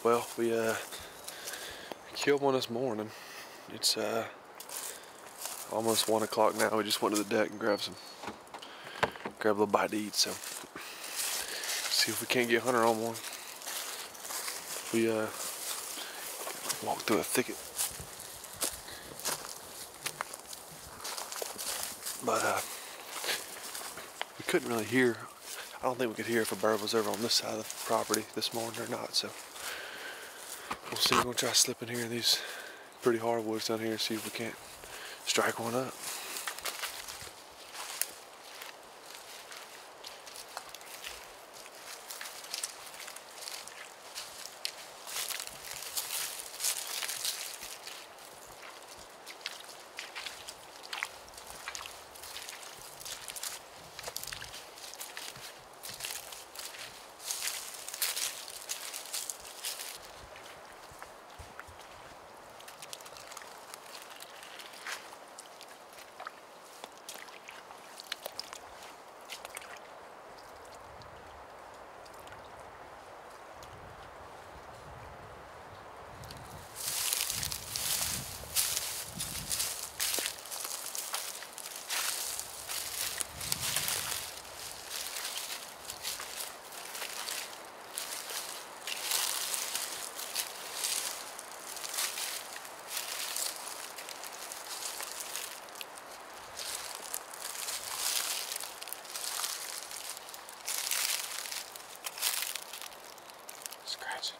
Well, we killed one this morning. It's almost 1 o'clock now. We just went to the deck and grabbed a little bite to eat. So see if we can't get Hunter on one. We walked through a thicket, but we couldn't really hear. I don't think we could hear if a bird was over on this side of the property this morning or not. So we'll see. We're gonna try slipping here in these pretty hardwoods down here and see if we can't strike one up. Scratching.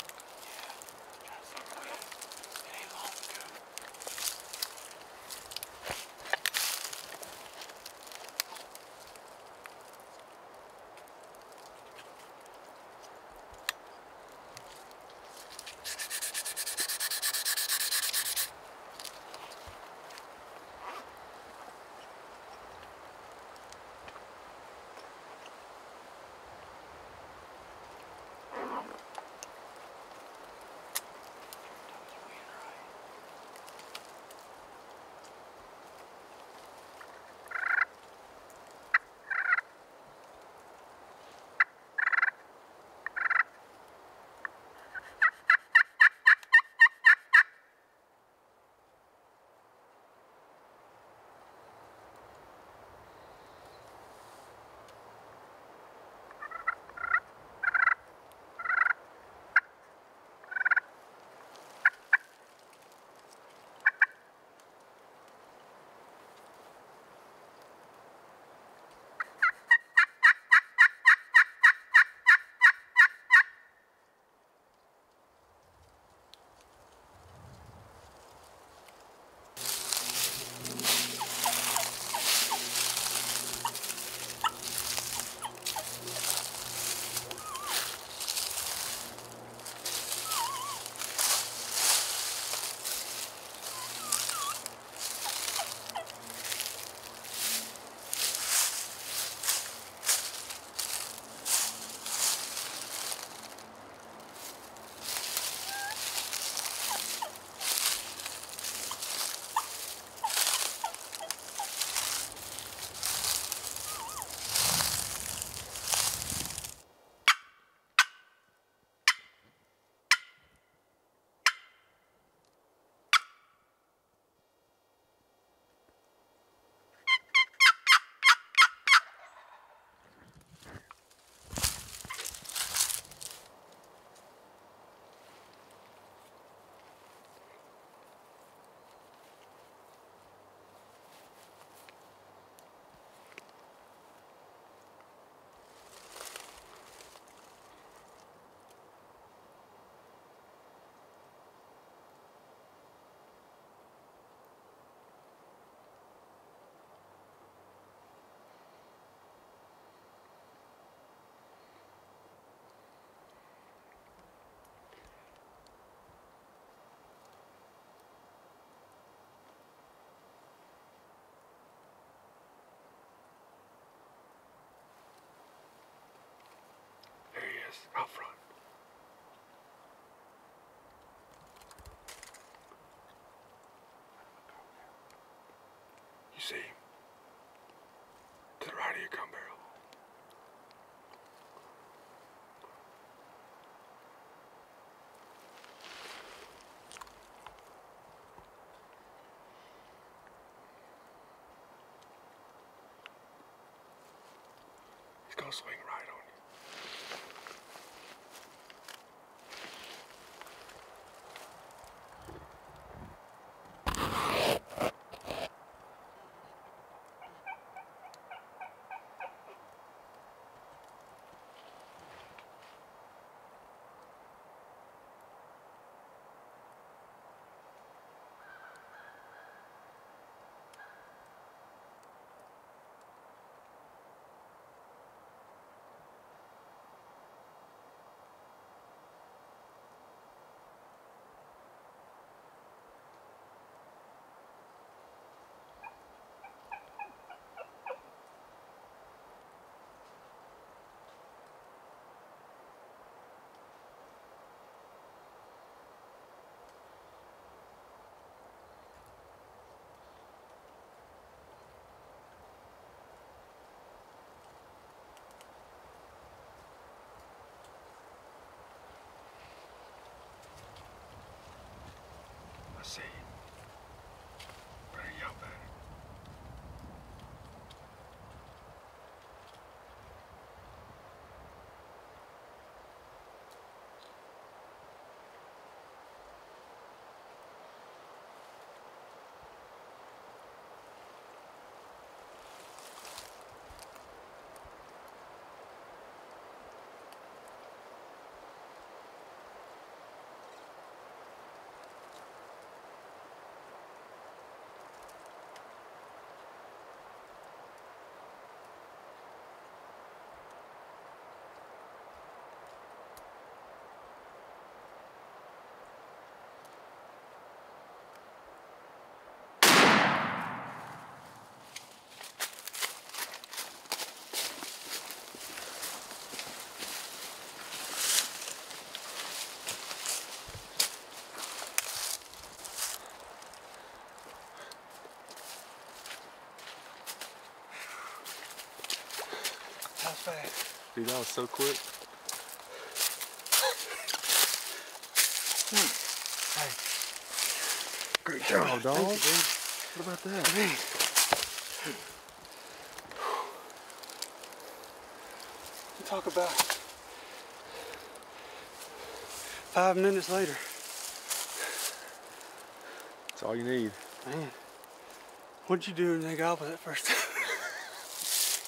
Out front. You see him? To the right of your gun barrel. They'll swing right on you. I see. Better yelp at it. That was fast. Dude, that was so quick. Hey. Great job, dog. Thank you, dude. What about that? Man. Talk about 5 minutes later. That's all you need. Man, what'd you do in the goblet that first time?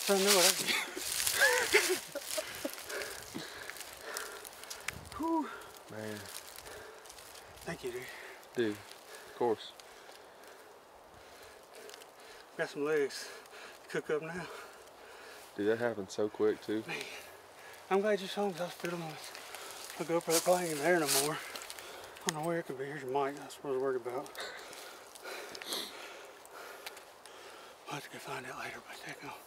I don't know what I did. Whew. Man. Thank you, dude. Dude, of course. Got some legs to cook up now. Dude, that happened so quick, too. Man, I'm glad you're home because I was fiddling with a GoPro that probably ain't there no more. I don't know where it could be. Here's your mic. That's what I was worried about. I'll have to go find out later, but check out.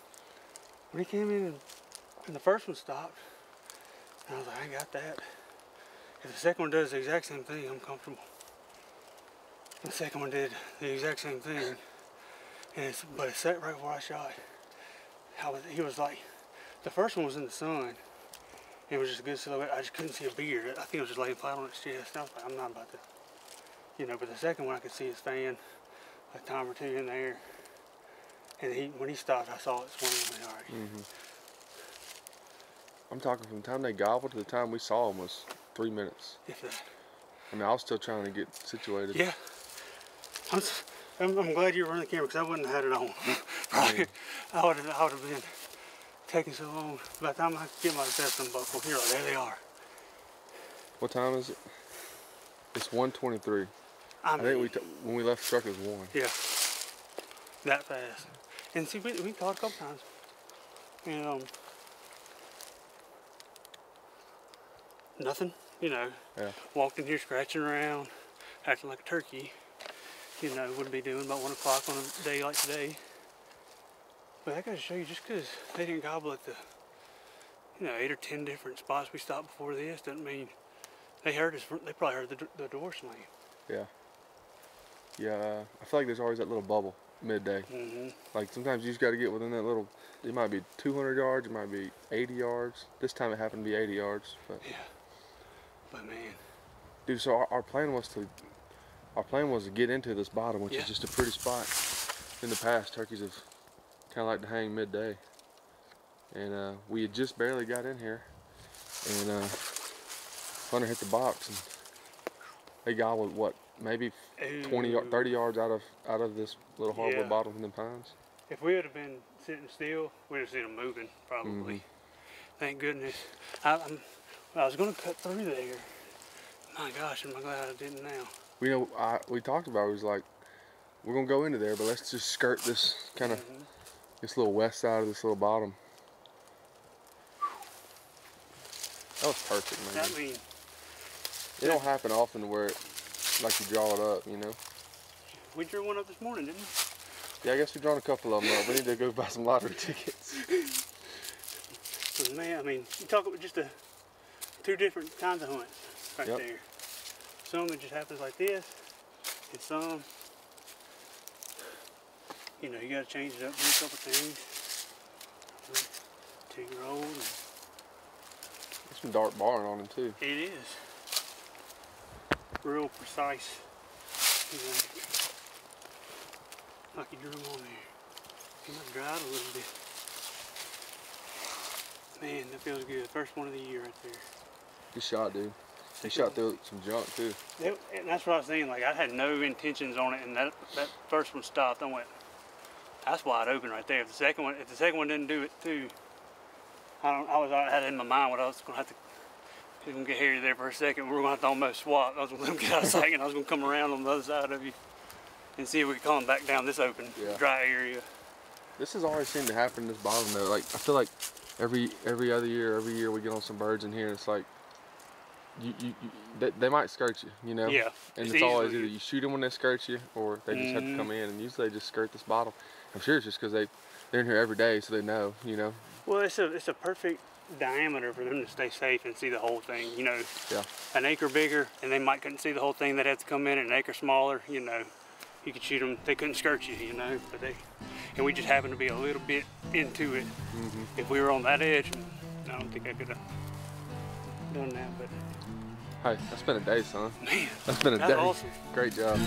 When he came in and the first one stopped, and I was like, I got that. If the second one does the exact same thing, I'm comfortable. The second one did the exact same thing, and but it sat right where I shot. He was like, the first one was in the sun. It was just a good silhouette. I just couldn't see a beard. I think it was just laying flat on its chest. And I was like, I'm not about to, you know. But the second one, I could see his fan a time or two in the air. And when he stopped, I saw it swing. All right. I'm talking from the time they gobbled to the time we saw them was 3 minutes. If that. I mean, I was still trying to get situated. Yeah. I'm glad you were running the camera because I wouldn't have had it on. Right. I would have been taking so long. By the time I get my vest unbuckled, here, there they are. What time is it? It's 1:23. I think when we left the truck it was 1. Yeah. That fast. And see, we caught a couple times. And nothing, you know. Yeah. Walked in here scratching around, acting like a turkey. You know, wouldn't be doing about 1 o'clock on a day like today. But I gotta show you, just because they didn't gobble at the, 8 or 10 different spots we stopped before this, doesn't mean they heard us. They probably heard the door slam. Yeah. Yeah, I feel like there's always that little bubble midday. Like sometimes you just got to get within that little. It might be 200 yards, it might be 80 yards. This time it happened to be 80 yards. But yeah. But man, dude, so our plan was to get into this bottom, which is just a pretty spot. In the past, turkeys have kind of like to hang midday. and we had just barely got in here, and Hunter hit the box, and they gobbled what, maybe 30 yards out of this little hardwood bottom in the pines. If we would have been sitting still, we'd have seen them moving probably. Thank goodness. I was going to cut through there. My gosh, am I glad I didn't now. We talked about it, was like, we're gonna go into there, but let's just skirt this kind of this little west side of this little bottom. That was perfect, man. I mean, it don't happen often where like you draw it up, you know. We drew one up this morning, didn't we? Yeah, I guess we're drawing a couple of them up. We need to go buy some lottery tickets. But man, I mean, you talk about just two different kinds of hunts right there. Some that just happens like this, and some, you know, you got to change it up, do a couple things. 2-year-old. There's some dark barn on him too. It is. Real precise. You know, like you drew them on there. You might dry it a little bit. Man, that feels good. First one of the year right there. Good shot, dude. He shot through some junk too. And that's what I was saying. Like, I had no intentions on it, and that first one stopped. I went, that's wide open right there. If the second one didn't do it too, I had in my mind what I was gonna have to. He was gonna get hairy there for a second. We were gonna have to almost swap. I was gonna let him get out of sight, and I was gonna come around on the other side of you and see if we could call him back down this open, dry area. This has always seemed to happen in this bottom though. Like, I feel like every other year, every year we get on some birds in here, and it's like they might skirt you, you know. Yeah. And it's always either you shoot them when they skirt you, or they just have to come in, and usually they just skirt this bottom. I'm sure it's just because they're in here every day, so they know, you know. Well, it's a perfect diameter for them to stay safe and see the whole thing, you know. Yeah. An acre bigger, and they might couldn't see the whole thing. They'd have to come in, an acre smaller, you know. You could shoot them, they couldn't skirt you, you know. And we just happened to be a little bit into it. If we were on that edge, I don't think I could have done that, but. Hey, that's been a day, son. Man, that's been a day. Awesome. Great job.